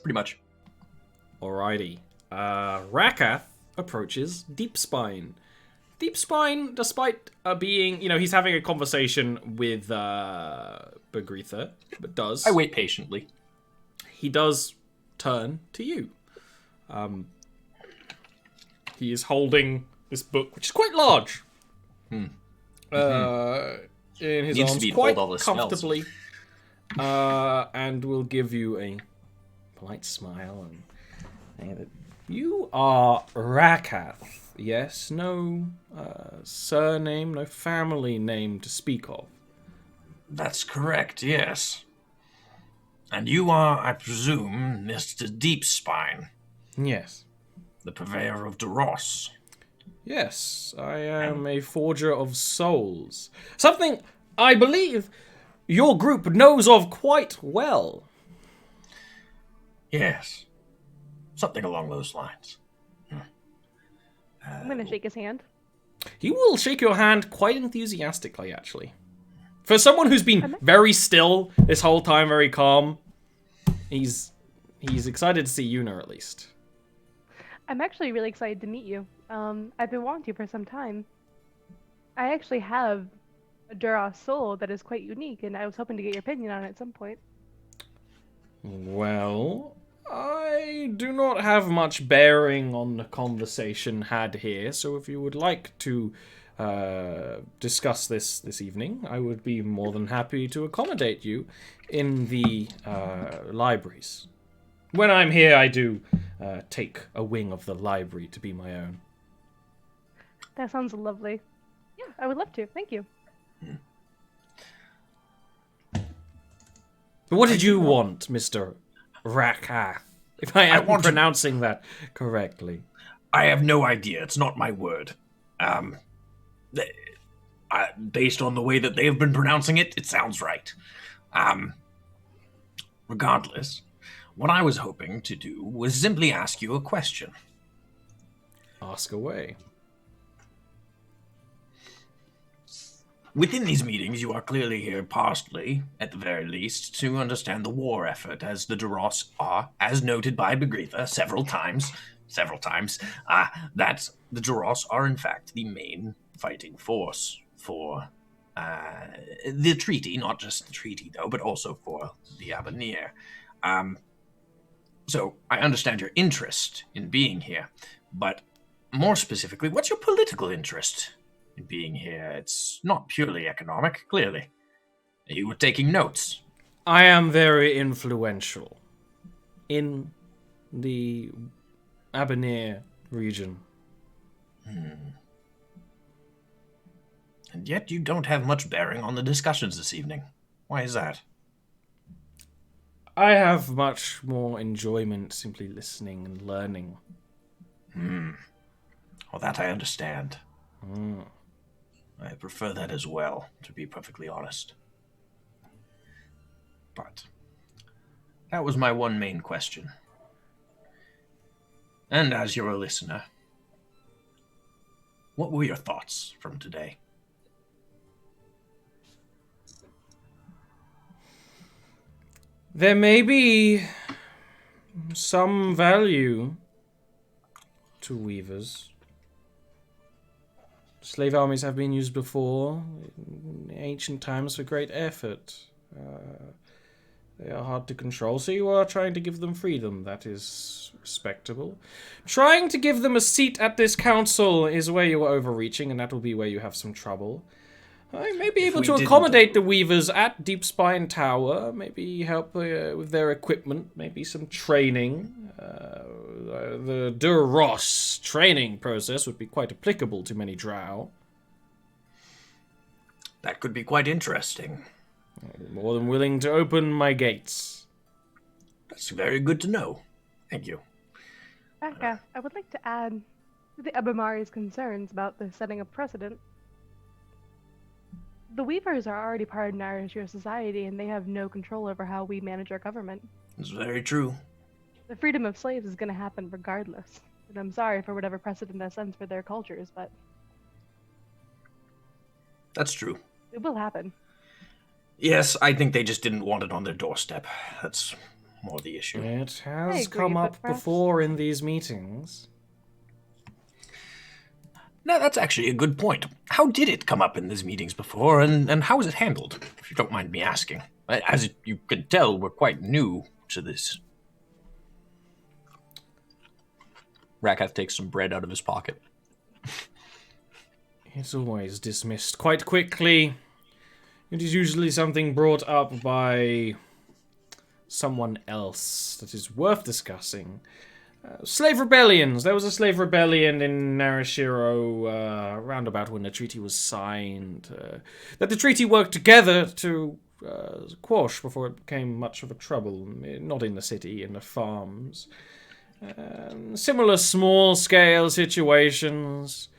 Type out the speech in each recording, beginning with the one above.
Pretty much. Alrighty. Rakath approaches Deep Spine. Deep Spine, despite being, he's having a conversation with Bagritha, but I wait patiently. He does turn to you. He is holding this book, which is quite large. In his Needs to arms, be quite hold all the comfortably. And will give you a polite smile and say that you are Rakath. Yes, no surname, no family name to speak of. That's correct, yes. And you are, I presume, Mr. Deepspine, Yes. the purveyor of Duros. Yes, I am a forger of souls. Something I believe your group knows of quite well. Yes. Something along those lines. I'm going to shake his hand. He will shake your hand quite enthusiastically, actually. For someone who's been very still this whole time, very calm, he's excited to see Yuna, at least. I'm actually really excited to meet you. I've been wanting to for some time. I actually have a Duras soul that is quite unique, and I was hoping to get your opinion on it at some point. Well, I do not have much bearing on the conversation had here, so if you would like to discuss this evening, I would be more than happy to accommodate you in the libraries. When I'm here, I do take a wing of the library to be my own. That sounds lovely. Yeah, I would love to. Thank you. What did you want, Mr. Rakath? If I am pronouncing that correctly. I have no idea. It's not my word. Based on the way that they have been pronouncing it, it sounds right. Regardless, what I was hoping to do was simply ask you a question. Ask away. Within these meetings, you are clearly here partially, at the very least, to understand the war effort, as the Duros are, as noted by Bagritha several times, that the Duros are in fact the main fighting force for the treaty, not just the treaty though, but also for the Abanir. So I understand your interest in being here, but more specifically, what's your political interest in being here? It's not purely economic, clearly. You were taking notes. I am very influential in the Abanir region. And yet you don't have much bearing on the discussions this evening. Why is that? I have much more enjoyment simply listening and learning. Well, that I understand. I prefer that as well, to be perfectly honest. But that was my one main question. And as you're a listener, what were your thoughts from today? There may be some value to weavers. Slave armies have been used before in ancient times for great effort. They are hard to control, so you are trying to give them freedom. That is respectable. Trying to give them a seat at this council is where you are overreaching, and that will be where you have some trouble. I may be able to accommodate the weavers at Deep Spine Tower, maybe help with their equipment, maybe some training. The Duros training process would be quite applicable to many drow. That could be quite interesting. I'm more than willing to open my gates. That's very good to know. Thank you. Becca, I would like to add to the Abamari's concerns about the setting a precedent. The Weavers are already part of Narashiro society, and they have no control over how we manage our government. It's very true. The freedom of slaves is going to happen regardless. And I'm sorry for whatever precedent that sends for their cultures, but... That's true. It will happen. Yes, I think they just didn't want it on their doorstep. That's more the issue. It I has agree, come but up perhaps- before in these meetings. Now, that's actually a good point. How did it come up in these meetings before, and how was it handled, if you don't mind me asking? As you can tell, we're quite new to this. Rakath takes some bread out of his pocket. It's always dismissed quite quickly. It is usually something brought up by someone else that is worth discussing. Slave rebellions. There was a slave rebellion in Narashiro around about when the treaty was signed. That the treaty worked together to quash before it became much of a trouble. Not in the city, in the farms. Similar small-scale situations.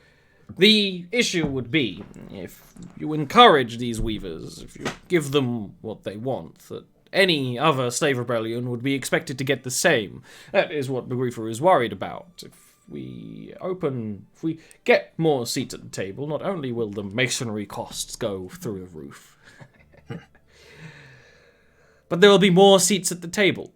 The issue would be, if you encourage these weavers, if you give them what they want, that any other slave rebellion would be expected to get the same. That is what Begrifa is worried about. If we get more seats at the table, not only will the masonry costs go through the roof, but there will be more seats at the table.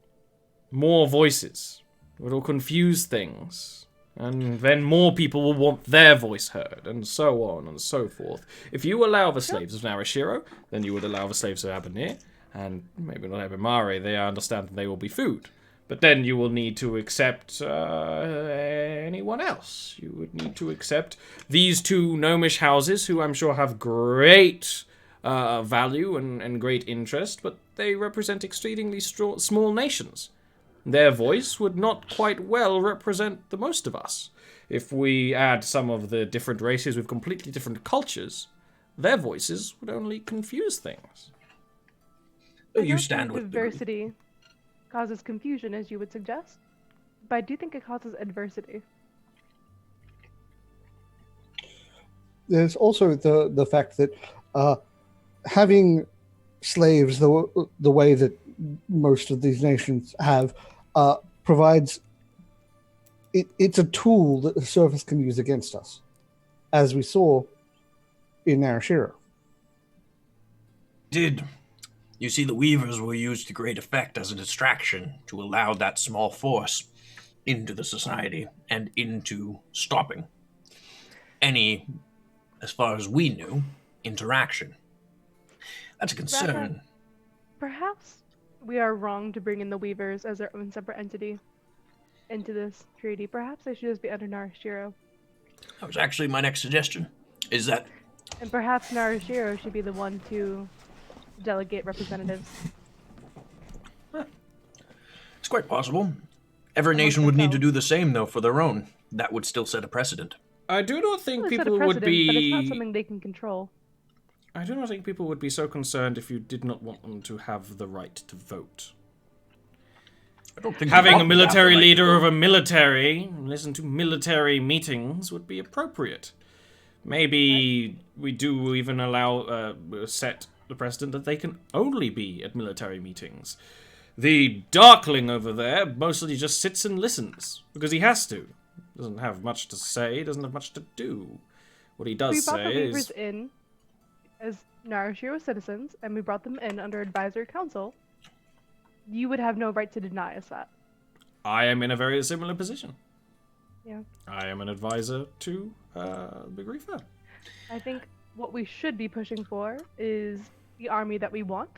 More voices. It will confuse things. And then more people will want their voice heard, and so on and so forth. If you allow the slaves of Narashiro, then you would allow the slaves of Abanir, and maybe not Abimari, they understand that they will be food. But then you will need to accept anyone else. You would need to accept these two gnomish houses, who I'm sure have great value and great interest, but they represent exceedingly small nations. Their voice would not quite well represent the most of us. If we add some of the different races with completely different cultures, their voices would only confuse things. You stand with diversity causes confusion, as you would suggest, but I do think it causes adversity. There's also the fact that having slaves the way that most of these nations have provides it's a tool that the surface can use against us, as we saw in Narashiro. You see, the Weavers were used to great effect as a distraction to allow that small force into the society and into stopping any, as far as we knew, interaction. That's a concern. Perhaps we are wrong to bring in the Weavers as their own separate entity into this treaty. Perhaps they should just be under Narashiro. That was actually my next suggestion. Is that... And perhaps Narashiro should be the one to delegate representatives. It's quite possible. Every nation would need to do the same, though, for their own. That would still set a precedent. I do not think Well, people would be... But it's not something they can control. I do not think people would be so concerned if you did not want them to have the right to vote. I don't think Having a military leader of a military listen to military meetings would be appropriate. Maybe we do even allow set the precedent that they can only be at military meetings. The Darkling over there mostly just sits and listens because he has to. Doesn't have much to say. Doesn't have much to do. What he does say is... We brought the Weavers in as Narashiro citizens, and we brought them in under advisory council. You would have no right to deny us that. I am in a very similar position. Yeah. I am an advisor to Begrifa. I think what we should be pushing for is the army that we want,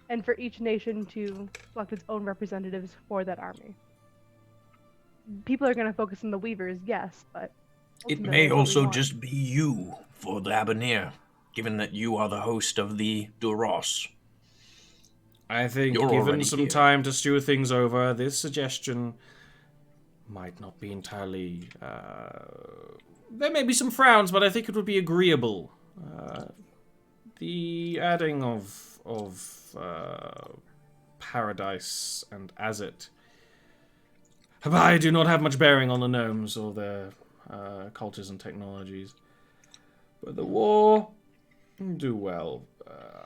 and for each nation to select its own representatives for that army. People are going to focus on the Weavers, yes, but it may also just be you for the Abanir, given that you are the host of the Duros. I think, You're given some here. time to stew things over, this suggestion might not be entirely... there may be some frowns, but I think it would be agreeable. The adding of Paradise and Azet. I do not have much bearing on the gnomes or their cultures and technologies. But the war do well.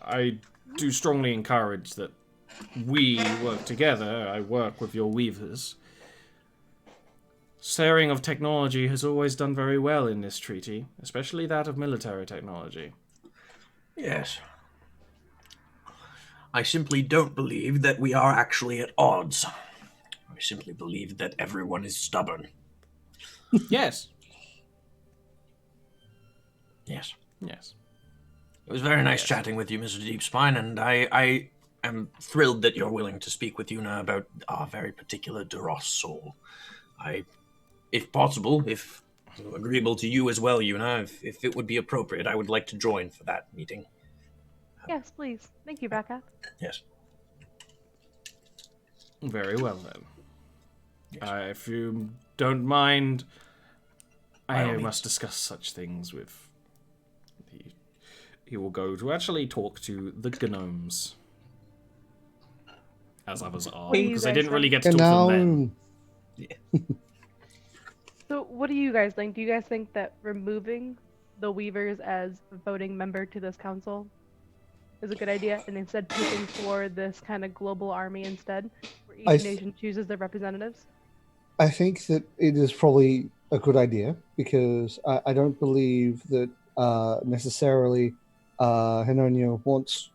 I do strongly encourage that we work together. I work with your weavers. Sharing of technology has always done very well in this treaty, especially that of military technology. Yes. I simply don't believe that we are actually at odds. I simply believe that everyone is stubborn. Yes. Yes. Yes. It was very nice chatting with you, Mr. Deepspine, and I am thrilled that you're willing to speak with Yuna about our very particular Duros soul. If possible, if agreeable to you as well, Yuna, if it would be appropriate, I would like to join for that meeting. Yes, please. Thank you, Becca. Yes. Very well then. Yes. If you don't mind, By all I means. must discuss such things with. He will go to actually talk to the gnomes. As others are, What do you because I guys didn't really think? get to talk to them then. So, what do you guys think? Do you guys think that removing the Weavers as a voting member to this council is a good idea, and instead pushing for this kind of global army instead, where each nation chooses their representatives? I think that it is probably a good idea because I don't believe that necessarily Henonia wants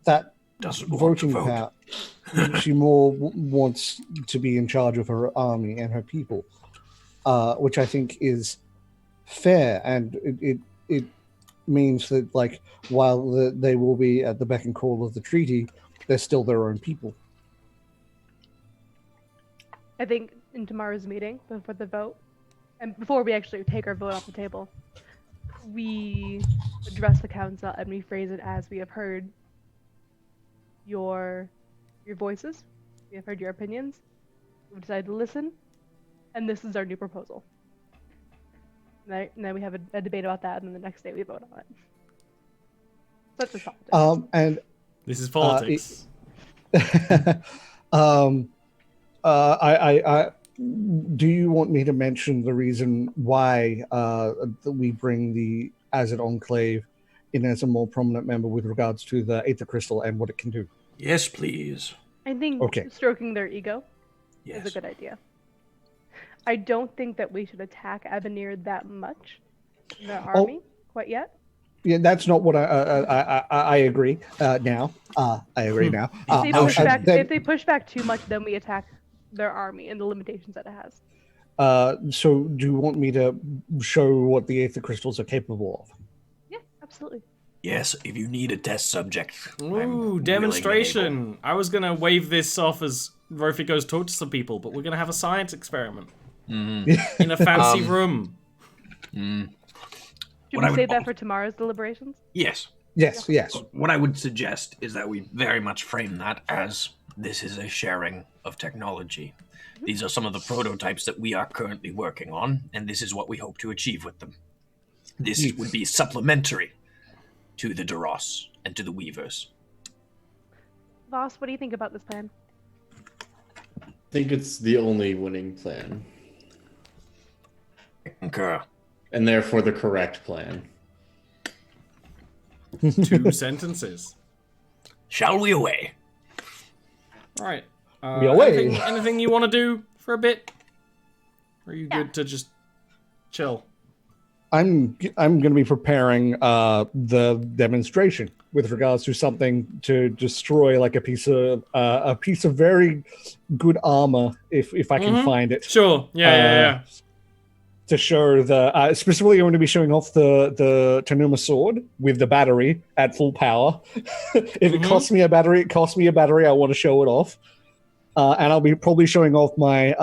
that Doesn't want to voting vote. power. She more wants to be in charge of her army and her people, which I think is fair, and it means that, like, while they will be at the beck and call of the treaty, they're still their own people. I think in tomorrow's meeting, before the vote, and before we actually take our vote off the table, we address the council and we phrase it as: we have heard your voices, we have heard your opinions, we've decided to listen, and this is our new proposal. And then we have a debate about that, and then the next day we vote on it. Such as politics. And This is politics. I do you want me to mention the reason why we bring the Azad Enclave in as a more prominent member with regards to the Aether Crystal and what it can do? Yes, please. I think stroking their ego is a good idea. I don't think that we should attack Avenir that much in their army quite yet. Yeah, that's not what I agree now. I agree now. If they push back too much, then we attack their army and the limitations that it has. So do you want me to show what the Aether Crystals are capable of? Yeah, absolutely. Yes, if you need a test subject. Ooh, demonstration. I was going to wave this off as Rofi goes talk to some people, but we're going to have a science experiment. In a fancy room. Should we save that for tomorrow's deliberations? Yes. Yes. What I would suggest is that we very much frame that as this is a sharing of technology. These are some of the prototypes that we are currently working on, and this is what we hope to achieve with them. This would be supplementary to the Duros and to the Weavers. Voss, what do you think about this plan? I think it's the only winning plan. I concur. And therefore the correct plan. 2 sentences. Shall we away? Right. We away. Anything you want to do for a bit? Or are you good to just chill? I'm going to be preparing the demonstration with regards to something to destroy, like a piece of very good armor, if I can find it. Sure. Yeah. To show the specifically, I'm going to be showing off the Tanuma sword with the battery at full power. If it costs me a battery, it costs me a battery. I want to show it off, and I'll be probably showing off my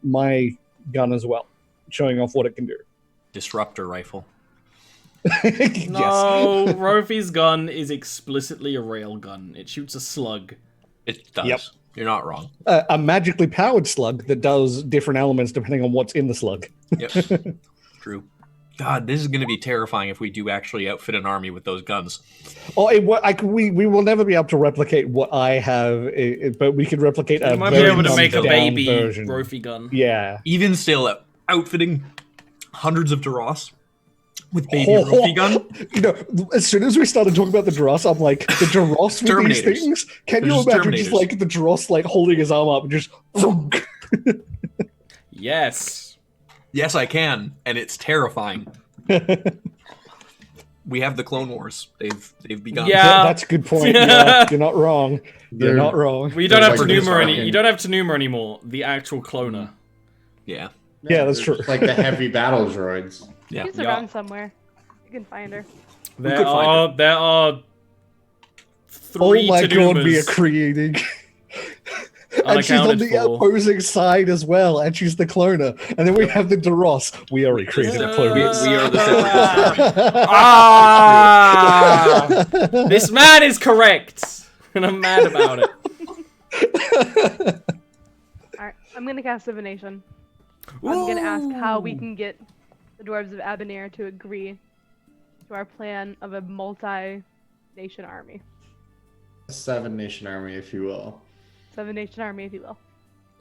my gun as well, showing off what it can do. Disruptor rifle. Yes. No, Rofi's gun is explicitly a rail gun. It shoots a slug. It does. Yep. You're not wrong. A magically powered slug that does different elements depending on what's in the slug. Yep. True. God, this is going to be terrifying if we do actually outfit an army with those guns. Oh, we will never be able to replicate what I have, but we could replicate a You might be very able to make a dumbed down baby version. Rofi gun. Yeah. Even still, outfitting hundreds of Duros with baby Rofi gun. You know, as soon as we started talking about the Duros, I'm like, the Duros with these things? Can you imagine just like the Duros like holding his arm up and just... Yes. Yes, I can, and it's terrifying. we have the Clone Wars. They've begun. Yeah. That's a good point. Yeah, you're not wrong. You're not wrong. Well, you don't have They're like Tanuma fucking- You don't have Tanuma anymore. The actual cloner. Yeah. Yeah, that's they're true. Like the heavy battle droids. Yeah. She's around somewhere. You can find her. There are Oh 3 my god, we are Tanumas. creating. And she's on Unaccounted the for. opposing side as well, and she's the cloner. And then we have the Duros. We are creating a clone. We are the Ah! This man is correct, and I'm mad about it. Alright, I'm gonna cast Divination. I'm gonna ask how we can get the Dwarves of Abanir to agree to our plan of a multi-nation army. 7-nation army, if you will. 7-nation army, if you will.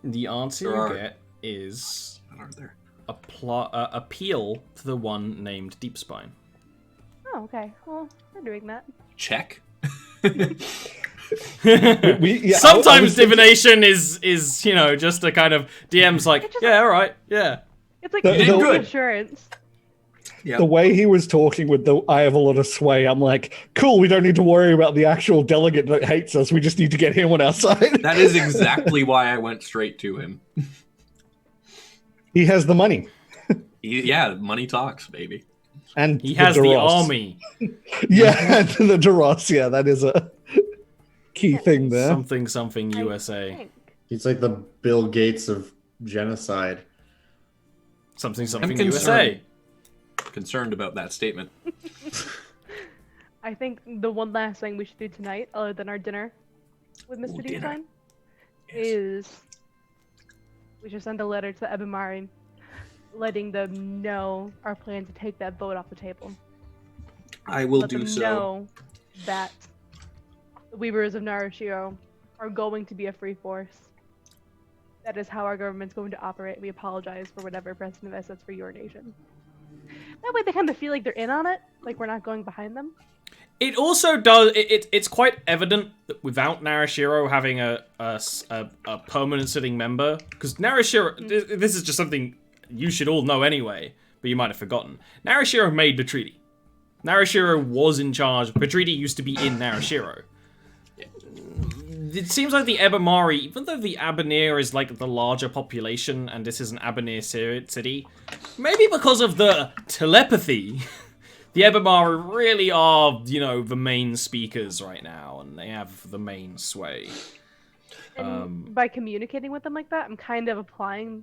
The answer There you are- get is What are there? appeal to the one named Deepspine. Oh, okay. Well, we're doing that. Check. Sometimes divination is just a kind of DM's like, It just- yeah, all right, yeah. It's like You did good. assurance. Yeah. The way he was talking with the I have a lot of sway, I'm like, cool, we don't need to worry about the actual delegate that hates us. We just need to get him on our side. That is exactly why I went straight to him. He has the money. Yeah, money talks, baby. And He has the Duros. army. Yeah, and the Duros. Yeah, that is a key thing there. Something I USA. think. He's like the Bill Gates of genocide. Something concerned. USA. Concerned about that statement. I think the one last thing we should do tonight, other than our dinner with Mr. dinner. Deepstein, is we should send a letter to the Ebimari, letting them know our plan to take that vote off the table. I will Let do them so. know that the Weavers of Narashiro are going to be a free force. That is how our government's going to operate. We apologize for whatever precedent that sets for your nation. That way they kind of feel like they're in on it, like we're not going behind them. It also does. It's quite evident that without Narashiro having a permanent sitting member, because Narashiro, this is just something you should all know anyway, but you might have forgotten. Narashiro made the treaty. Narashiro was in charge. The treaty used to be in Narashiro. It seems like the Ebimari, even though the Abanir is like the larger population, and this is an Abanir city, maybe because of the telepathy, the Ebimari really are, the main speakers right now, and they have the main sway. And by communicating with them like that, I'm kind of implying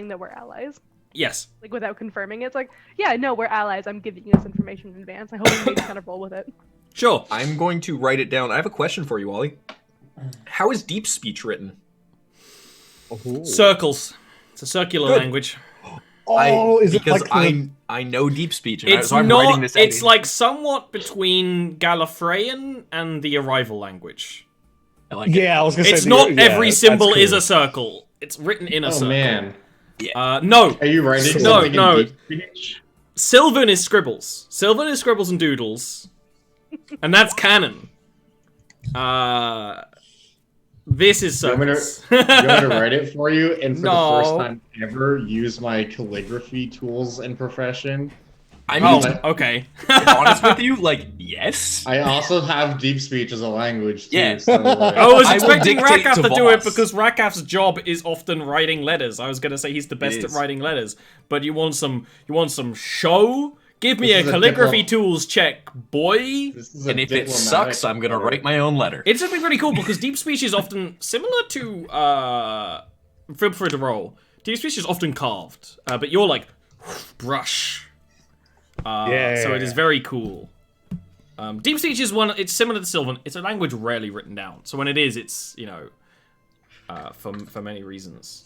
that we're allies. Yes. Like without confirming it. It's like, yeah, no, we're allies. I'm giving you this information in advance. I hope you just kind of roll with it. Sure. I'm going to write it down. I have a question for you, Ollie. How is deep speech written? Circles. It's a circular Good. language. Oh, is it because like the... I know deep speech, and It's so I'm writing not. this. It's out. like somewhat between Gallifreyan and the Arrival language. I like it. Yeah, I was gonna say It's the- not yeah, every that's symbol is cool. a circle. It's written in a Oh circle. man, No. are you writing No, something no. in deep speech? Sylvan is scribbles. Sylvan is scribbles and doodles. And that's canon. This is You want me circles. to write it for you, and for the first No. time ever, use my calligraphy tools and profession. I mean, Oh, okay. to be honest with you, yes. I also have deep speech as a language too. Yeah. So, I was I will expecting dictate Rakaf to to do it Voss. because Rakaf's job is often writing letters. I was gonna say he's the best at is. writing letters, but you want some show? Give me This a is a calligraphy diplo- tools check, boy. this is a And if it diplomatic sucks, I'm gonna letter. write my own letter. It's something pretty cool because deep speech is often similar to feel free to roll. Deep speech is often carved, but you're like brush. So it is very cool. Deep speech is one. It's similar to Sylvan. It's a language rarely written down. So when it is, it's for many reasons.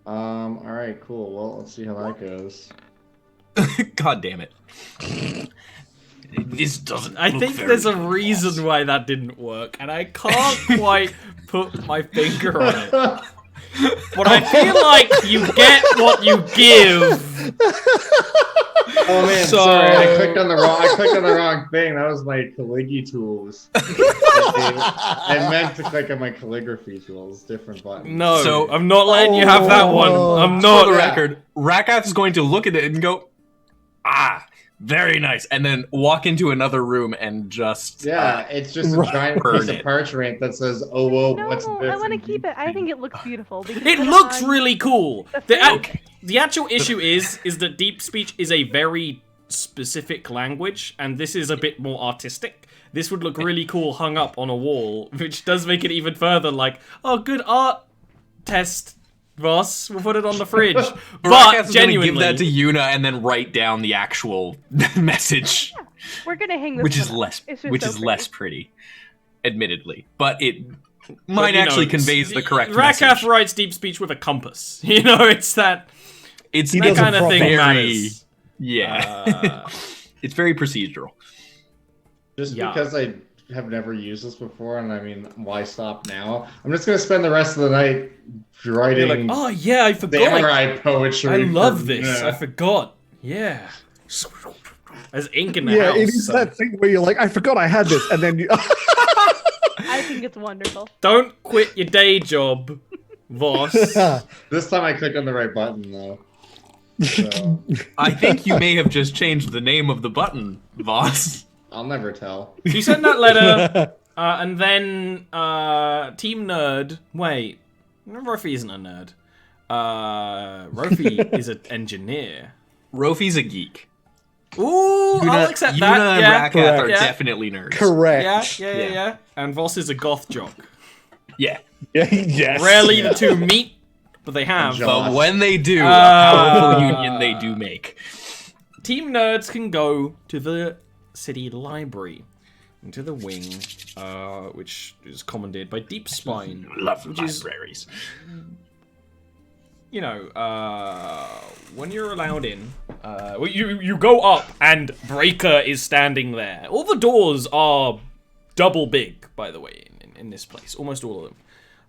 All right, cool. Well, let's see how that goes. God damn it. This doesn't. I look think very there's a good, reason boss. why that didn't work, and I can't quite put my finger on it. But I feel like you get what you give. Oh man, So- sorry, I clicked on the wrong thing. That was my calligraphy tools. I meant to click on my calligraphy tools. Different button. No, So- I'm not letting you have that one. I'm For not. the record, Rakath is going to look at it and go, Very nice. And then walk into another room and just it's just a giant burn piece of it. parchment that says, "Oh, whoa, what's No, this?" I want to and keep it. I think it looks beautiful. Because It put looks on really cool. the The, thing. the actual issue is that deep speech is a very specific language, and this is a bit more artistic. This would look really cool hung up on a wall, which does make it even further like, oh, good art test, Ross. We'll put it on the fridge. But genuinely, give that to Yuna and then write down the actual message, We're gonna hang this which is one up. less, It's just which so is pretty. less pretty, admittedly, but it might you know, actually conveys the correct Rakath message. writes deep speech with a compass. You know, it's that It's He that doesn't kind of thing very- matters. Yeah, it's very procedural. Just Yeah. because I have never used this before, and I mean, why stop now? I'm just gonna spend the rest of the night writing You're like, oh yeah, I forgot. samurai poetry. I love for- this. yeah. I forgot. Yeah. There's ink in the Yeah, house. it is so- that thing where you're like, I forgot I had this, and then you. I think it's wonderful. Don't quit your day job, Voss. This time I clicked on the right button though. So, I think you may have just changed the name of the button, Voss. I'll never tell. You sent that letter, and then Team Nerd. Wait, Rofi isn't a nerd. Rofi is an engineer. Rofi's a geek. Ooh, I'll accept Yuna that. and Yeah, Rakath are yeah. definitely nerds. Correct. Yeah. And Voss is a goth jock. Yeah, Yes. Rarely the two meet, but they have. Enjoy. but when they do, a Uh, powerful union they do make. Team Nerds can go to the city library, into the wing, which is commandeered by Deep Spine, Love which is, libraries. you know, when you're allowed in, well, you go up and Breaker is standing there. All the doors are double big, by the way, in this place. Almost all of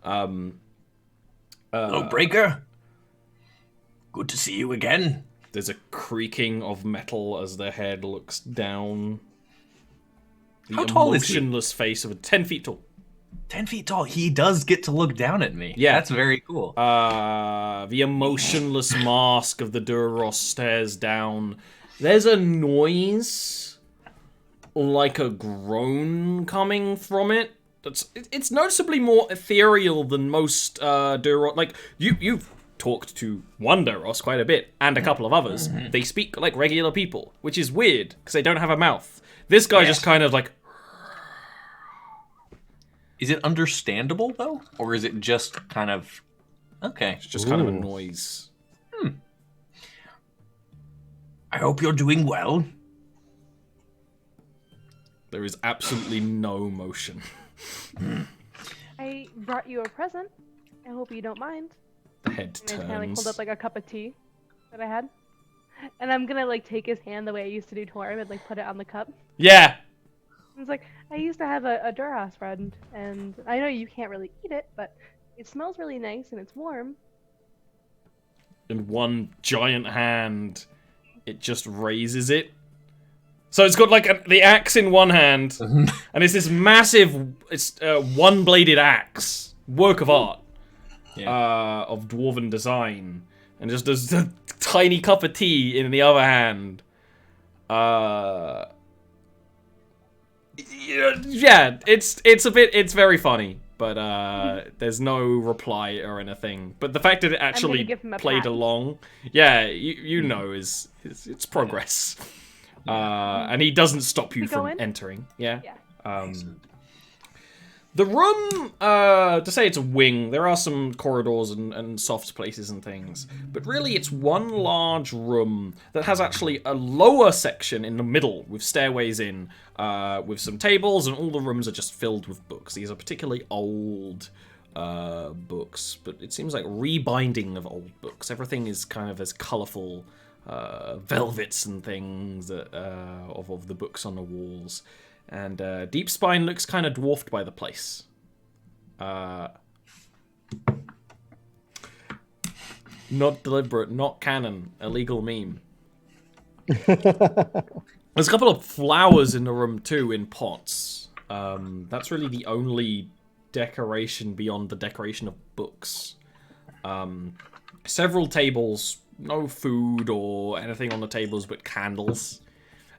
them. Hello, Breaker. Good to see you again. There's a creaking of metal as their head looks down. The How tall is he? emotionless face of a 10 feet tall. 10 feet tall. He does get to look down at me. Yeah. That's very cool. The emotionless mask of the Duros stares down. There's a noise, like a groan coming from it. It's noticeably more ethereal than most Duros. Like you've talked to one Duros quite a bit, and a couple of others. They speak like regular people, which is weird because they don't have a mouth. This guy just kind of like. Is it understandable, though? Or is it just kind of... Okay. It's just kind of a noise. I hope you're doing well. There is absolutely no motion. I brought you a present. I hope you don't mind. The head And I kind of like turns. hold up like a cup of tea that I had. And I'm gonna like take his hand the way I used to do Torm and like put it on the cup. Yeah. It's like, I used to have a Duras friend, and I know you can't really eat it, but it smells really nice and it's warm. In one giant hand, it just raises it. So it's got like the axe in one hand, and it's this massive, it's one-bladed axe, work of art, of dwarven design, and just there's a tiny cup of tea in the other hand. Yeah, it's very funny, but there's no reply or anything. But the fact that it actually give him a played pat. along, yeah, you know, is it's progress. And he doesn't stop you We go from in? entering. Yeah. Yeah. The room, to say it's a wing, there are some corridors and soft places and things, but really it's one large room that has actually a lower section in the middle with stairways in, with some tables, and all the rooms are just filled with books. These are particularly old books, but it seems like rebinding of old books. Everything is kind of as colourful velvets and things of the books on the walls. And Deep Spine looks kind of dwarfed by the place. Not deliberate, not canon, illegal meme. There's a couple of flowers in the room too, in pots. That's really the only decoration beyond the decoration of books. Several tables, no food or anything on the tables but candles.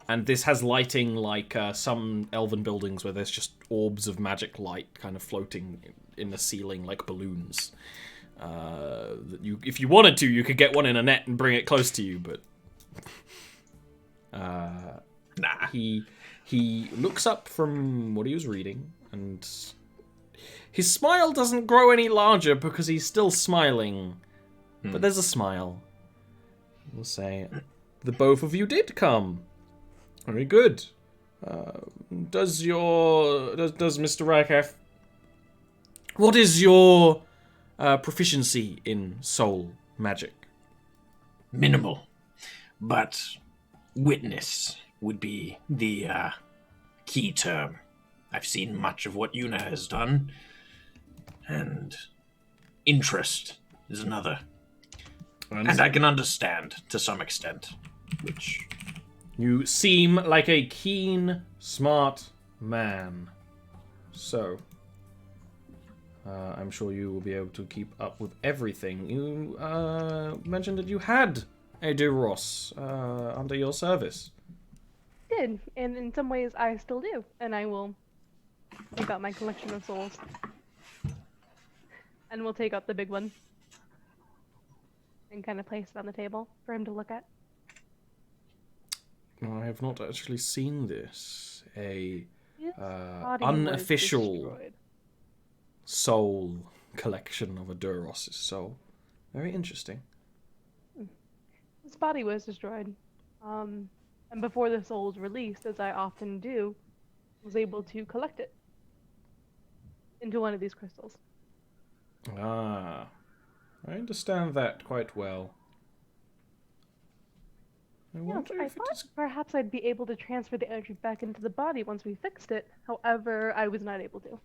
And this has lighting like some elven buildings where there's just orbs of magic light kind of floating in the ceiling like balloons. If you wanted to, you could get one in a net and bring it close to you, but Nah. He looks up from what he was reading, and his smile doesn't grow any larger because he's still smiling. But there's a smile. We'll say, the both of you did come. Very good. Does Mr. Rykath... What is your proficiency in soul magic? Minimal. But witness would be the key term. I've seen much of what Yuna has done, and interest is another. And I can understand to some extent, which... You seem like a keen, smart man. So, I'm sure you will be able to keep up with everything. You mentioned that you had a Duros under your service. Did, and in some ways I still do, and I will take out my collection of souls. And we'll take out the big one. And kind of place it on the table for him to look at. I have not actually seen this. A His body was unofficial destroyed. soul collection of a Duros' soul. Very interesting. His body was destroyed. And before the soul was released, as I often do, was able to collect it into one of these crystals. Ah, I understand that quite well. I Yes, wonder I if it thought is... perhaps I'd be able to transfer the energy back into the body once we fixed it. However, I was not able to.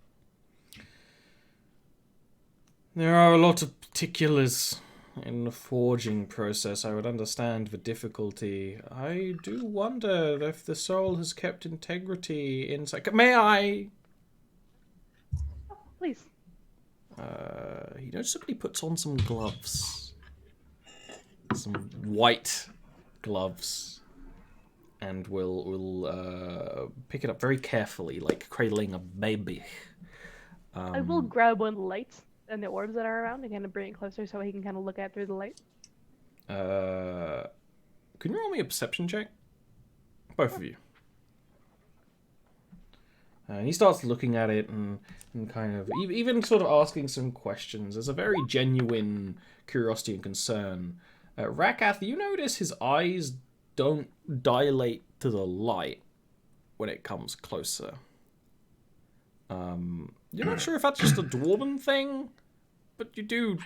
There are a lot of particulars in the forging process. I would understand the difficulty. I do wonder if the soul has kept integrity inside. May I? Oh, please. He noticeably puts on some gloves. Some white gloves. And will pick it up very carefully, like cradling a baby. I will grab one of the lights and the orbs that are around and kind of bring it closer so he can kind of look at it through the light. Can you roll me a perception check? Both of you. And he starts looking at it and kind of even sort of asking some questions. There's a very genuine curiosity and concern. Rakath, you notice his eyes don't dilate to the light when it comes closer. You're not sure if that's just a dwarven thing, but you do,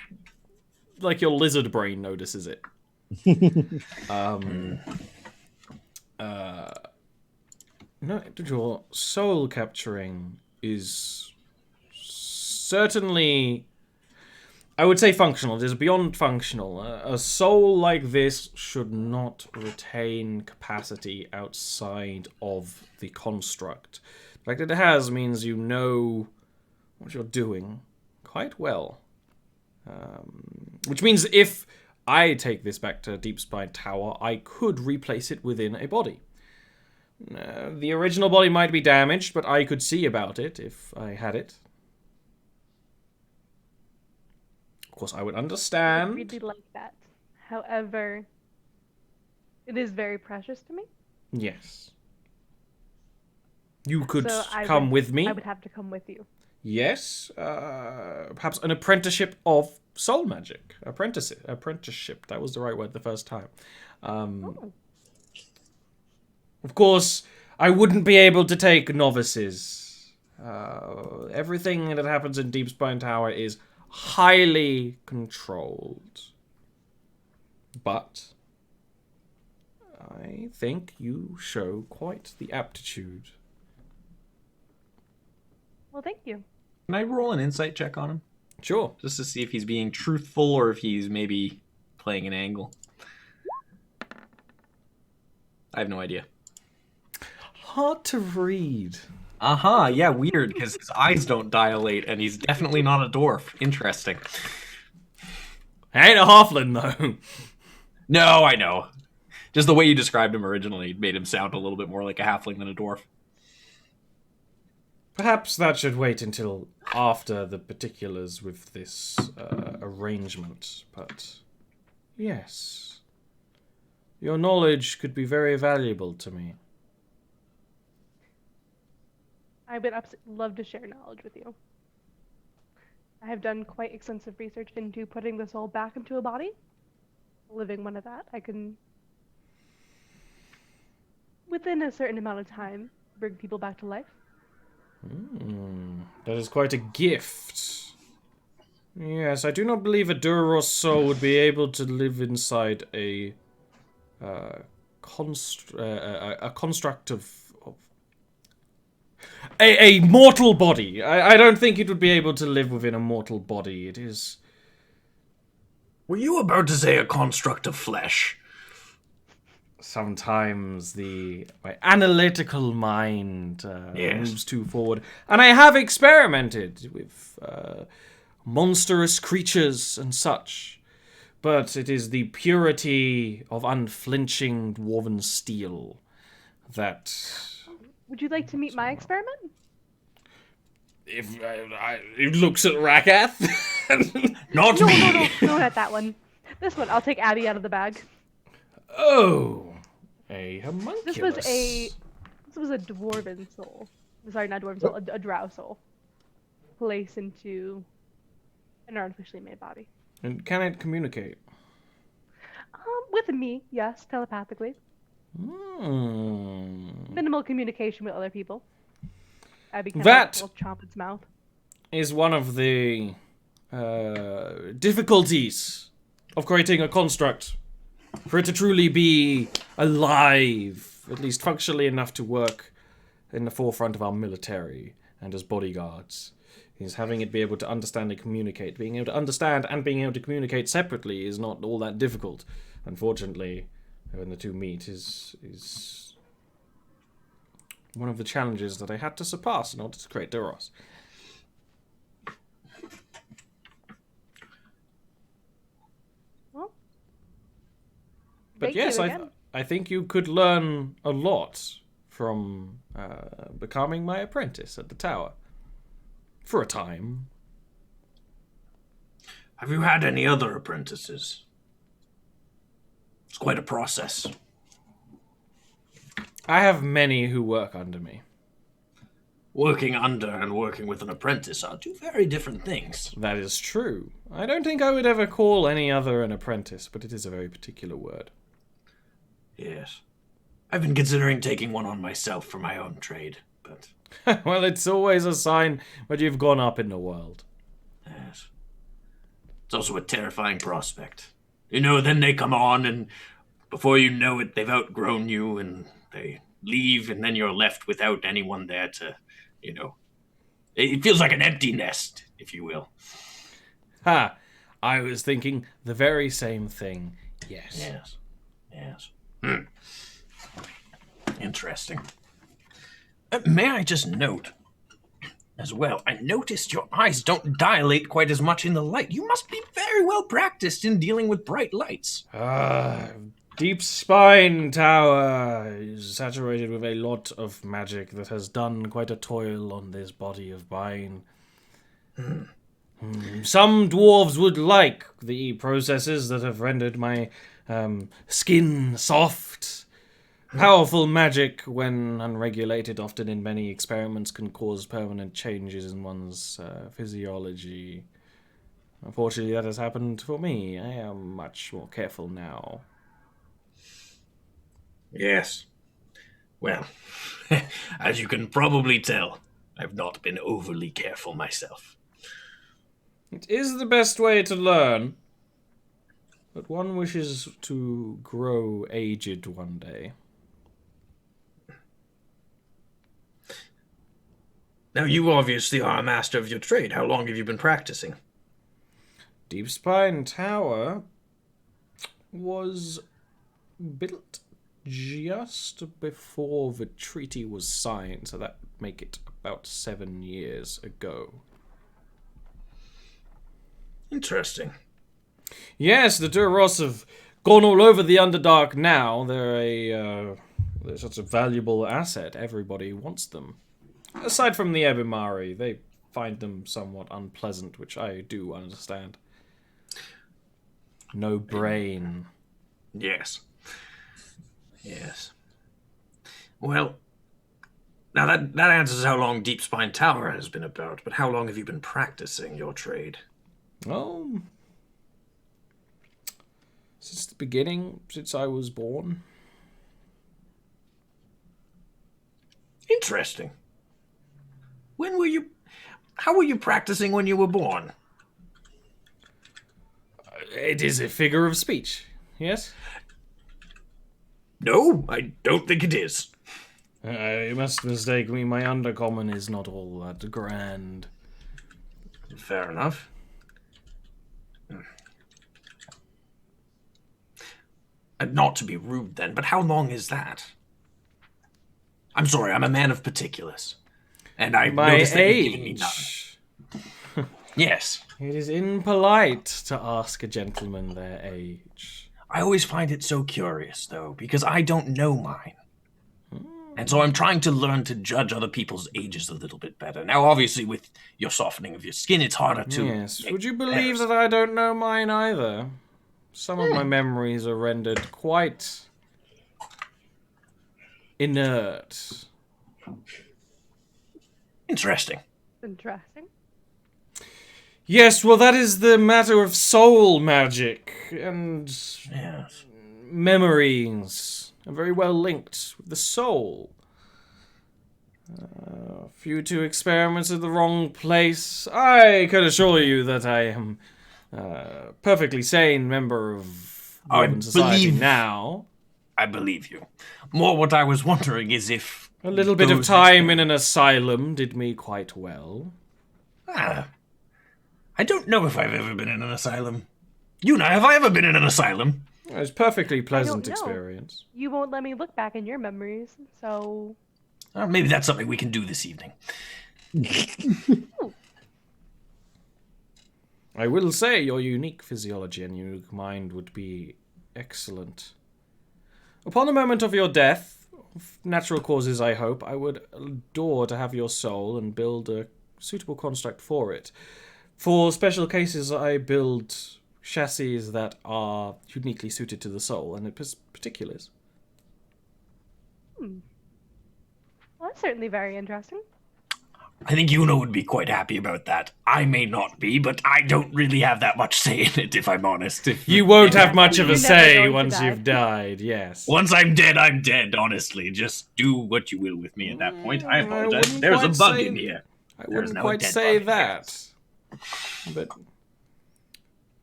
like, your lizard brain notices it. No, your soul capturing is certainly, I would say, functional. It is beyond functional. A soul like this should not retain capacity outside of the construct. The fact that it has means you know what you're doing quite well. Which means if I take this back to Deep Spine Tower, I could replace it within a body. The original body might be damaged, but I could see about it if I had it. Of course, I would understand. I really like that. However, it is very precious to me. Yes. You could So come with me. I would have to come with you. Yes. Perhaps an apprenticeship of soul magic. Apprenticeship. That was the right word the first time. Of course, I wouldn't be able to take novices. Everything that happens in Deep Spine Tower is highly controlled. But I think you show quite the aptitude. Well, thank you. Can I roll an insight check on him? Sure. Just to see if he's being truthful or if he's maybe playing an angle. I have no idea. Hard to read. Yeah, weird, because his eyes don't dilate, and he's definitely not a dwarf. Interesting. I ain't a halfling, though. No, I know. Just the way you described him originally made him sound a little bit more like a halfling than a dwarf. Perhaps that should wait until after the particulars with this arrangement, but yes. Your knowledge could be very valuable to me. I would love to share knowledge with you. I have done quite extensive research into putting the soul back into a body. Living one of that, I can, within a certain amount of time, bring people back to life. That is quite a gift. Yes, I do not believe a Duros soul would be able to live inside a construct of a mortal body. I don't think it would be able to live within a mortal body. It is... Were you about to say a construct of flesh? Sometimes my analytical mind Yes. moves too forward. And I have experimented with monstrous creatures and such. But it is the purity of unflinching dwarven steel that... Would you like to meet my experiment? If it looks at Rakath. Not No, me! no, not that one. This one. I'll take Abby out of the bag. Oh, a homunculus. This was a dwarven soul. Sorry, not dwarven soul. A drow soul. Placed into an artificially made body. And can it communicate? With me, yes, telepathically. Minimal communication with other people. Abby kind That- of chomp its mouth. Is one of the difficulties of creating a construct. For it to truly be alive, at least functionally enough to work in the forefront of our military and as bodyguards, is having it be able to understand and communicate. Being able to understand and being able to communicate separately is not all that difficult. Unfortunately, when the two meet is one of the challenges that I had to surpass in order to create Duros. Well, But thank yes, you again. I think you could learn a lot from becoming my apprentice at the tower. For a time. Have you had any other apprentices? It's quite a process. I have many who work under me. Working under and working with an apprentice are two very different things. That is true. I don't think I would ever call any other an apprentice, but it is a very particular word. Yes. I've been considering taking one on myself for my own trade, but... Well, it's always a sign that you've gone up in the world. Yes. It's also a terrifying prospect. You know, then they come on, and before you know it, they've outgrown you, and they leave, and then you're left without anyone there to, you know... It feels like an empty nest, if you will. Ha! I was thinking the very same thing. Yes. Yes. Yes. Interesting. May I just note, as well, I noticed your eyes don't dilate quite as much in the light. You must be very well practiced in dealing with bright lights. Deep Spine Tower is saturated with a lot of magic that has done quite a toil on this body of mine. Some dwarves would like the processes that have rendered my skin soft. Powerful magic, when unregulated, often in many experiments, can cause permanent changes in one's physiology. Unfortunately, that has happened for me. I am much more careful now. Yes. Well, as you can probably tell, I've not been overly careful myself. It is the best way to learn, but one wishes to grow aged one day. Now, you obviously are a master of your trade. How long have you been practicing? Deep Spine Tower was built just before the treaty was signed, so that would make it about 7 years ago. Interesting. Yes, the Duros have gone all over the Underdark now. They're such a valuable asset. Everybody wants them. Aside from the Ebimari, they find them somewhat unpleasant, which I do understand. No brain. Yes. Yes. Well, now that answers how long Deep Spine Tower has been about, but how long have you been practicing your trade? Oh, since the beginning, since I was born. Interesting. How were you practicing when you were born? It is a figure of speech, yes? No, I don't think it is. You must mistake me, my undercommon is not all that grand. Fair enough. Not to be rude then, but how long is that? I'm sorry, I'm a man of particulars. And I My noticed that you've given me age. none. Yes. It is impolite to ask a gentleman their age. I always find it so curious, though, because I don't know mine. And so I'm trying to learn to judge other people's ages a little bit better. Now, obviously, with your softening of your skin, it's harder to... Yes, would you believe that I don't know mine either? Some of my memories are rendered quite inert. Interesting. Interesting. Yes, well, that is the matter of soul magic, and Yes. memories are very well linked with the soul. A few two experiments in the wrong place. I can assure you that I am a perfectly sane member of Roman society now. I believe you. More what I was wondering is if... A little bit of time in an asylum did me quite well. I don't know if I've ever been in an asylum. Yuna, have I ever been in an asylum? It was a perfectly pleasant know. experience. You won't let me look back in your memories, so... Maybe that's something we can do this evening. I will say your unique physiology and unique mind would be excellent. Upon the moment of your death, of natural causes I hope, I would adore to have your soul and build a suitable construct for it. For special cases, I build chassis that are uniquely suited to the soul and its particulars. Well, that's certainly very interesting. I think Yuna would be quite happy about that. I may not be, but I don't really have that much say in it, if I'm honest. You won't have much of a You're never say going to once die. you've died, yes. Once I'm dead, honestly. Just do what you will with me at that point. I apologize. wouldn't There's a quite bug say- in here. I There's wouldn't no quite dead say body. that. But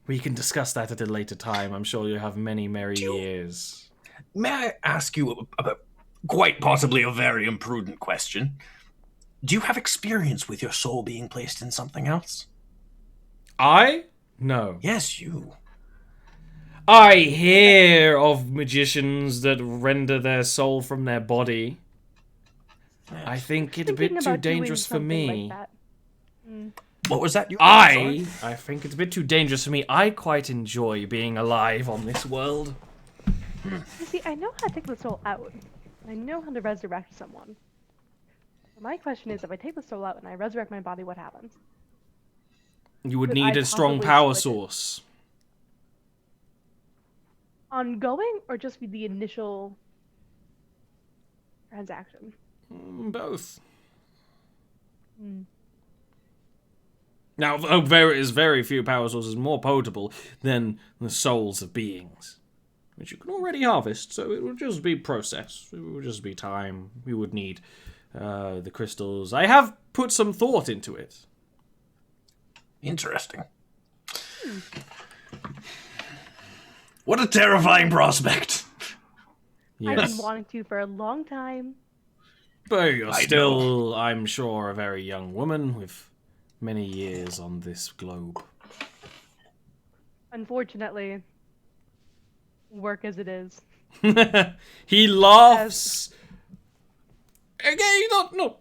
we can discuss that at a later time. I'm sure you'll have many merry years. May I ask you about quite possibly a very imprudent question? Do you have experience with your soul being placed in something else? I? No. Yes, you. I hear of magicians that render their soul from their body. I think it's a Thinking bit too about doing dangerous for something me. like that. What was that? I think it's a bit too dangerous for me. I quite enjoy being alive on this world. You see, I know how to take the soul out. I know how to resurrect someone. My question is, if I take the soul out and I resurrect my body, what happens? You would Could need I a strong possibly power switch it? source. Ongoing, or just the initial transaction? Both. Hmm. Now, there is very few power sources more potable than the souls of beings, which you can already harvest, so it would just be process. It would just be time. We would need the crystals. I have put some thought into it. Interesting. What a terrifying prospect. I've Yes. been wanting to for a long time. But you're I still, I'm sure, a very young woman with many years on this globe. Unfortunately, work as it is. He laughs. Again, he's not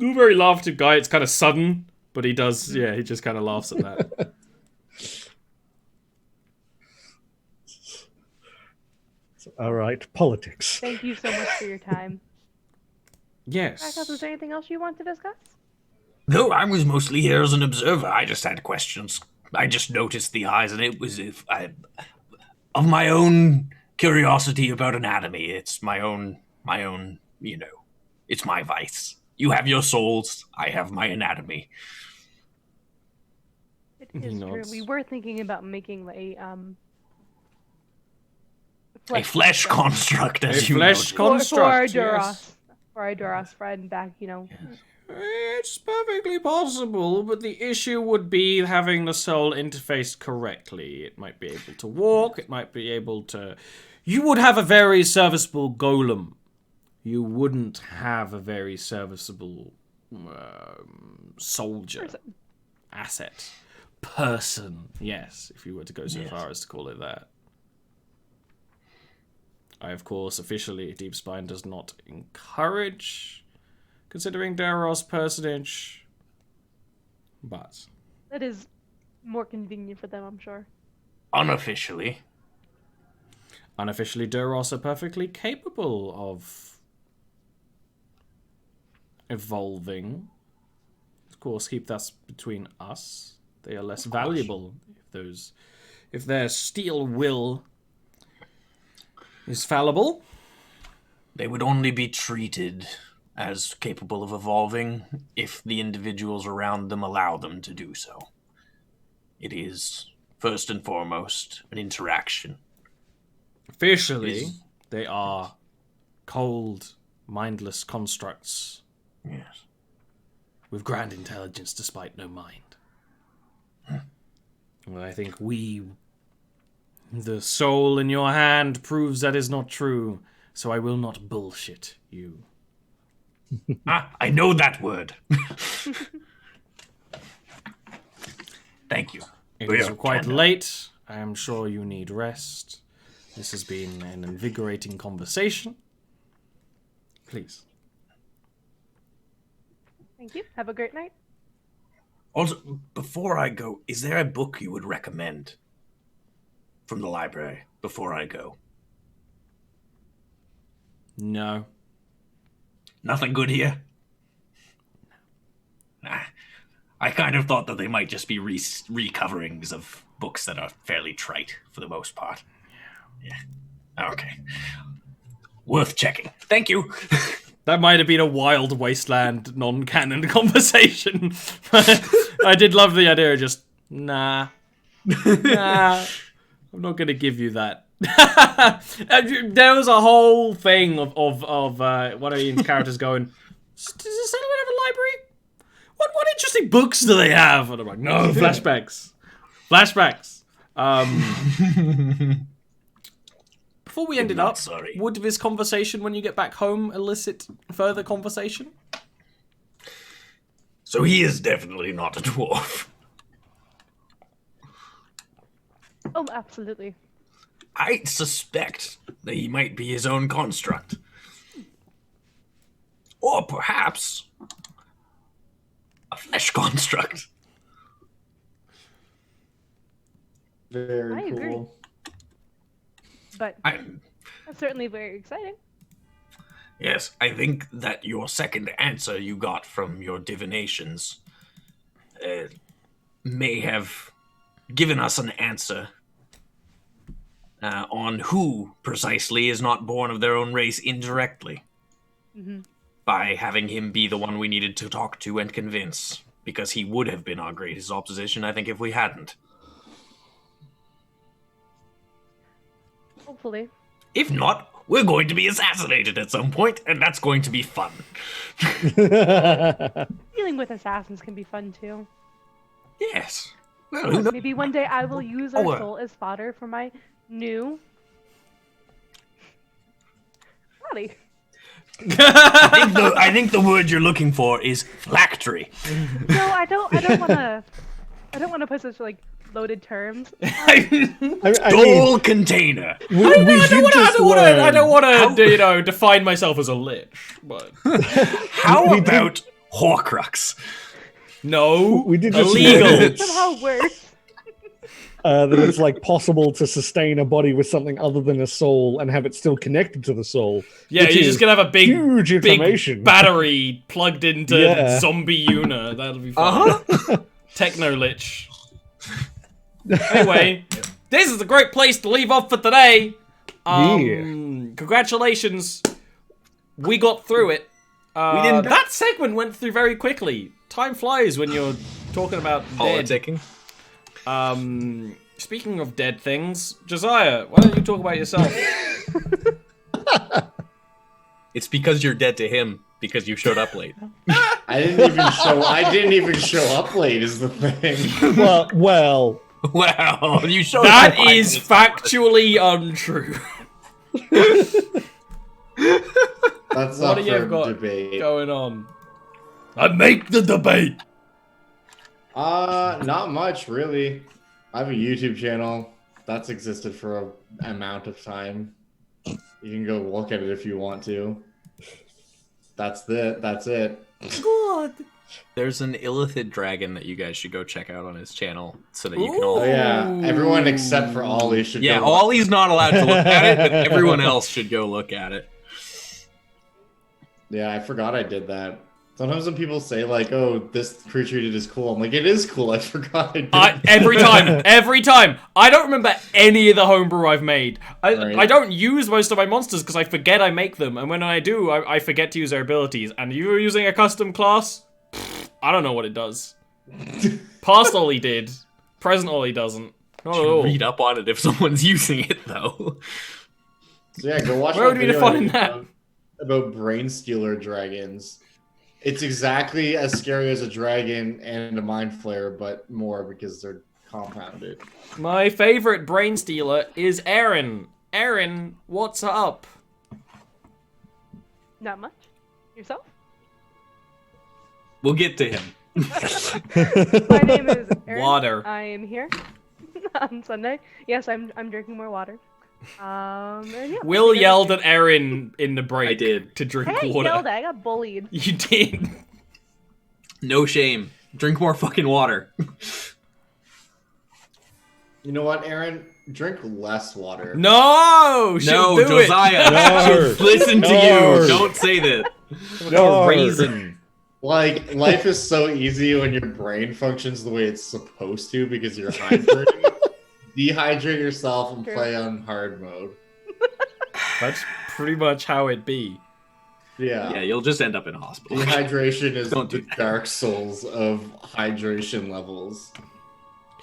a very laughter guy. It's kind of sudden, but he does. Yeah, he just kind of laughs at that. All right, politics. Thank you so much for your time. Yes. Kratos, was there anything else you want to discuss? No, I was mostly here as an observer. I just had questions. I just noticed the eyes, and it was of my own curiosity about anatomy. It's my own, it's my vice. You have your souls, I have my anatomy. It is true. nods. We were thinking about making A flesh construct, as A you flesh noted. construct, for our Duras. yes. For our Duras friend back, It's perfectly possible, but the issue would be having the soul interfaced correctly. It might be able to walk, it might be able to... You would have a very serviceable golem. You wouldn't have a very serviceable soldier. Asset. Person. Yes, if you were to go so far as to call it that. I, of course, officially, Deep Spine does not encourage considering Daros' personage, but... that is more convenient for them, I'm sure. Unofficially. Unofficially, Duros are perfectly capable of evolving. Of course, keep that between us. They are less valuable if their steel will is fallible. They would only be treated as capable of evolving if the individuals around them allow them to do so. It is, first and foremost, an interaction. Officially, they are cold, mindless constructs. Yes. With grand intelligence despite no mind. Well, I think the soul in your hand proves that is not true, so I will not bullshit you. I know that word. Thank you. It We is are quite candid. late. I am sure you need rest. This has been an invigorating conversation. Please. Thank you. Have a great night. Also, before I go, is there a book you would recommend from the library before I go? No. Nothing good here? Nah. I kind of thought that they might just be recoverings of books that are fairly trite for the most part. Yeah. Okay. Worth checking. Thank you. That might have been a wild wasteland non-canon conversation. I did love the idea of just, nah, I'm not going to give you that. There was a whole thing of one of Ian's characters going, does this anyone have a library? What interesting books do they have? And I'm like, no, flashbacks. Before we ended up, sorry. would this conversation when you get back home elicit further conversation? So he is definitely not a dwarf. Oh, absolutely. I suspect that he might be his own construct. Or perhaps a flesh construct. Very I cool. agree. But that's certainly very exciting. Yes, I think that your second answer you got from your divinations may have given us an answer on who precisely is not born of their own race indirectly. Mm-hmm. By having him be the one we needed to talk to and convince. Because he would have been our greatest opposition, I think, if we hadn't. Hopefully. If not, we're going to be assassinated at some point, and that's going to be fun. Dealing with assassins can be fun too. Yes. Well, who knows? Maybe one day I will use our Oh, soul as fodder for my new body. I think the word you're looking for is phylactery. No, I don't wanna put such like loaded terms. Dole container. I don't want to, define myself as a lich, but How about Horcrux? no, We did just illegal. Somehow worse. that it's like possible to sustain a body with something other than a soul and have it still connected to the soul. Yeah, which you're is just gonna have a huge information. big battery plugged into Yeah. zombie Una. That'll be fun. Techno Lich. Anyway, this is a great place to leave off for today. Congratulations. We got through it. We didn't. That segment went through very quickly. Time flies when you're talking about dead. Politicking. Speaking of dead things, Josiah, why don't you talk about yourself? It's because you're dead to him because you showed up late. I didn't even show up late. Is the thing. Well. Well, you showed That up. is factually untrue. That's What up do you for got debate. going on? I make the debate. Not much really. I have a YouTube channel that's existed for an amount of time. You can go look at it if you want to. That's it. Good. There's an illithid dragon that you guys should go check out on his channel so that you can all. Oh yeah, everyone except for Oli should. Yeah, go Ollie's not allowed to look at it, but everyone else should go look at it. Yeah, I forgot I did that. Sometimes when people say like, "Oh, this creature you did is cool," I'm like, "It is cool." I forgot I did. Every time. I don't remember any of the homebrew I've made. I don't use most of my monsters because I forget I make them, and when I do, I forget to use their abilities. And you were using a custom class? I don't know what it does. Past Oli did. Present Oli doesn't. Not at all. Read up on it if someone's using it though. So yeah, go watch. Where would be the fun in that? About brain stealer dragons. It's exactly as scary as a dragon and a mind flayer, but more because they're compounded. My favorite brain stealer is Aaron. Aaron, what's up? Not much. Yourself? We'll get to him. My name is Erin. Water. I am here on Sunday. Yes, I'm drinking more water. And yeah, Will yelled at Aaron in the break I did. to drink Hey, water. yelled at. I got bullied. You did. No shame. Drink more fucking water. You know what, Aaron? Drink less water. No! She'll do Josiah. No. Listen to No. you. Don't say that. No. Raisin. Like, life is so easy when your brain functions the way it's supposed to because you're hydrating. Dehydrate yourself and True. play on hard mode. That's pretty much how it be. Yeah. Yeah, you'll just end up in a hospital. Dehydration is Don't do the that. Dark Souls of hydration levels.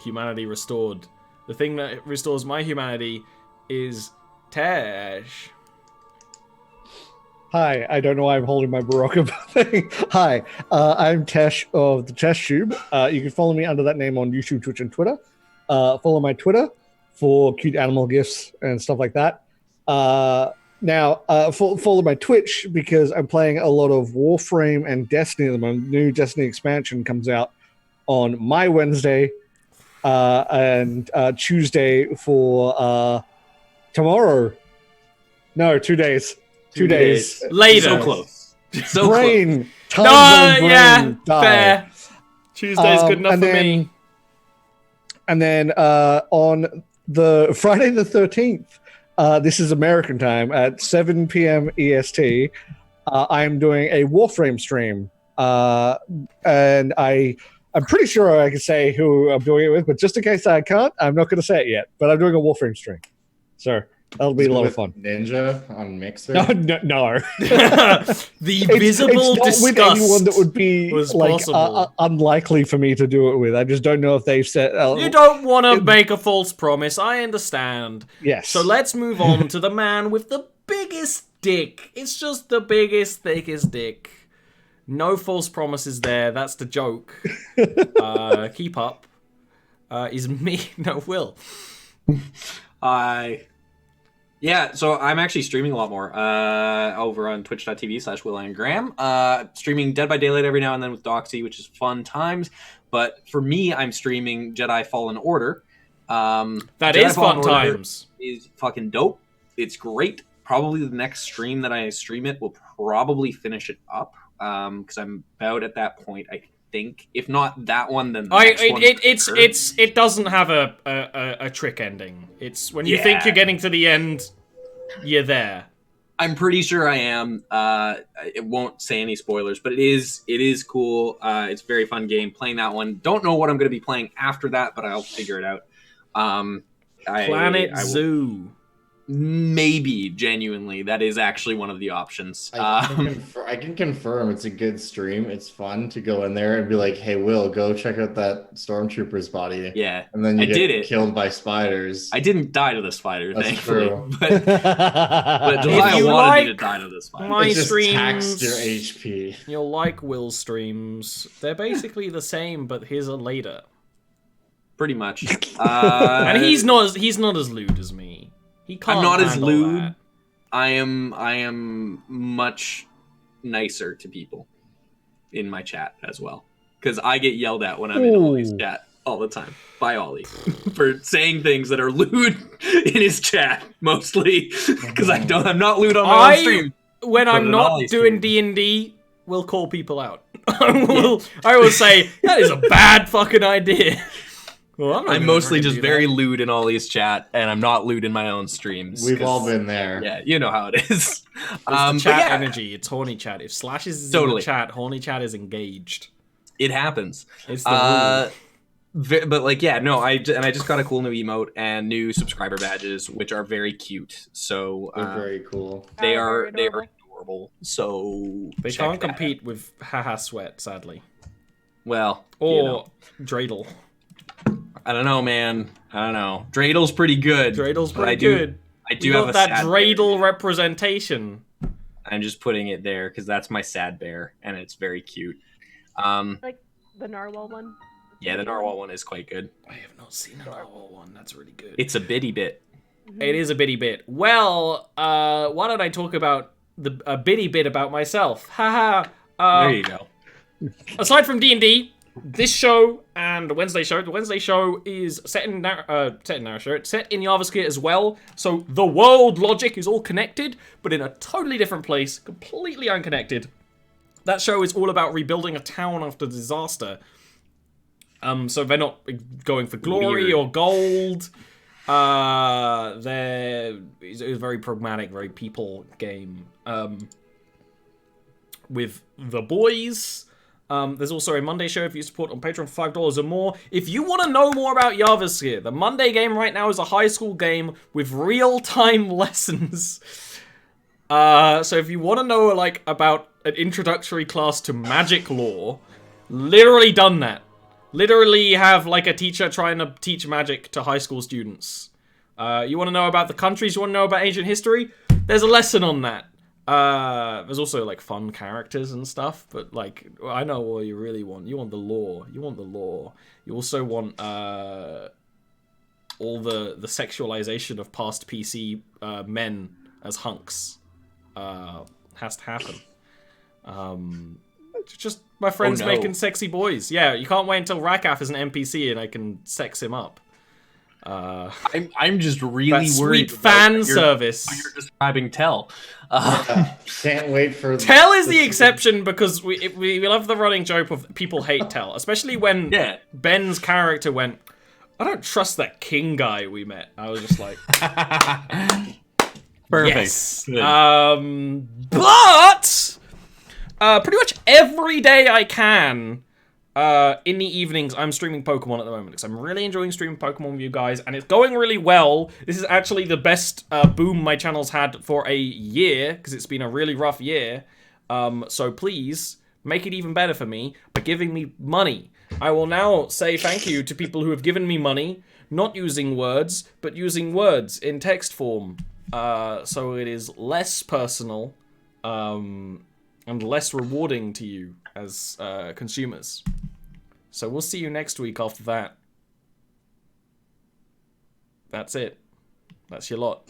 Humanity restored. The thing that restores my humanity is Tash. Hi, I don't know why I'm holding my Barocca thing. Hi, I'm Tesh of the Tesh Tube. You can follow me under that name on YouTube, Twitch, and Twitter. Follow my Twitter for cute animal gifs and stuff like that. Now, follow my Twitch because I'm playing a lot of Warframe and Destiny. The new Destiny expansion comes out on my Wednesday and Tuesday for tomorrow. No, 2 days. 2 days. Later. So close. So close. Brain. Time No, zone brain yeah, die. fair. Tuesday's good enough and for then- me. And then on the Friday the 13th, this is American time at 7 p.m. EST, I'm doing a Warframe stream. And I'm pretty sure I can say who I'm doing it with, but just in case I can't, I'm not going to say it yet. But I'm doing a Warframe stream. So that'll be a lot of fun. Ninja on Mixer. No. The It's visible not disgust. with anyone that would be was like possible. unlikely for me to do it with. I just don't know if they've said. You don't want to make a false promise. I understand. Yes. So let's move on to the man with the biggest dick. It's just the biggest, thickest dick. No false promises there. That's the joke. Keep up. Is me. No, Will. Yeah, so I'm actually streaming a lot more over on twitch.tv/WillAndGraham. Streaming Dead by Daylight every now and then with Doxy, which is fun times. But for me, I'm streaming Jedi Fallen Order. That Jedi is Fallen fun Order times. Is fucking dope. It's great. Probably the next stream that I stream it will probably finish it up because I'm about at that point, I think. If not that one, then the next one for sure. It doesn't have a trick ending. It's when you think you're getting to the end, you're there. I'm pretty sure I am. It won't say any spoilers, but it is cool. It's a very fun game. Playing that one. Don't know what I'm going to be playing after that, but I'll figure it out. Planet Zoo. Maybe, genuinely, that is actually one of the options. I can confirm it's a good stream. It's fun to go in there and be like, "Hey, Will, go check out that stormtrooper's body." Yeah, and then you did get killed by spiders. I didn't die to the spider, That's thankfully. true. But July wanted me to die to the spider. My it just streams, taxed your HP. You'll like Will's streams. They're basically the same, but his are later. Pretty much. And he's not as lewd as me. He can't I'm not as handle lewd. that. I am much nicer to people in my chat as well, because I get yelled at when I'm in Oli's chat all the time by Oli for saying things that are lewd in his chat, mostly because I'm not lewd on my own stream. When I'm not doing D&D, will call people out. I will say that is a bad fucking idea. Well, I'm mostly just very lewd in Oli's chat, and I'm not lewd in my own streams. We've all been there. Yeah, you know how it is. It's the chat energy. It's horny chat. If Slash is in the chat, horny chat is engaged. It happens. It's the rule. But like, yeah, no, I just got a cool new emote and new subscriber badges, which are very cute. So they're very cool. They are adorable. So they can't compete with Haha Sweat, sadly. Well, or Dreidel. I don't know, man. I don't know. Dreidel's pretty good. Dreidel's pretty good. I do have that Dreidel representation. I'm just putting it there because that's my sad bear, and it's very cute. Like the narwhal one. Yeah, the narwhal one is quite good. I have not seen a narwhal one. That's really good. It's a bitty bit. It is a bitty bit. Well, why don't I talk about a bitty bit about myself? Haha. There you go. Aside from D&D, this show and the Wednesday show is set in Narashiro. It's set in Jarviskjir as well, so the world logic is all connected, but in a totally different place, completely unconnected. That show is all about rebuilding a town after disaster. So they're not going for glory or gold. It's a very pragmatic, very people game. With the boys. There's also a Monday show if you support on Patreon for $5 or more. If you want to know more about Jarviskjir, the Monday game right now is a high school game with real-time lessons. So if you want to know like about an introductory class to magic lore, literally done that. Literally have like a teacher trying to teach magic to high school students. You want to know about the countries, you want to know about ancient history? There's a lesson on that. There's also like fun characters and stuff, but like I know what you really want. You want the lore. You want the lore. You also want all the sexualization of past PC men as hunks. Has to happen. Just my friends making sexy boys. Yeah, you can't wait until Rakaf is an NPC and I can sex him up. I'm just really worried. Sweet fan service. You're describing Tell. Can't wait for Tell is the exception because we love the running joke of people hate Tell, especially when Ben's character went, I don't trust that king guy we met. I was just like, perfect. Yes. But pretty much every day I can. In the evenings, I'm streaming Pokemon at the moment because I'm really enjoying streaming Pokemon with you guys, and it's going really well. This is actually the best boom my channel's had for a year because it's been a really rough year. So please make it even better for me by giving me money. I will now say thank you to people who have given me money, not using words, but using words in text form. So it is less personal and less rewarding to you as consumers. So we'll see you next week after that. That's it. That's your lot.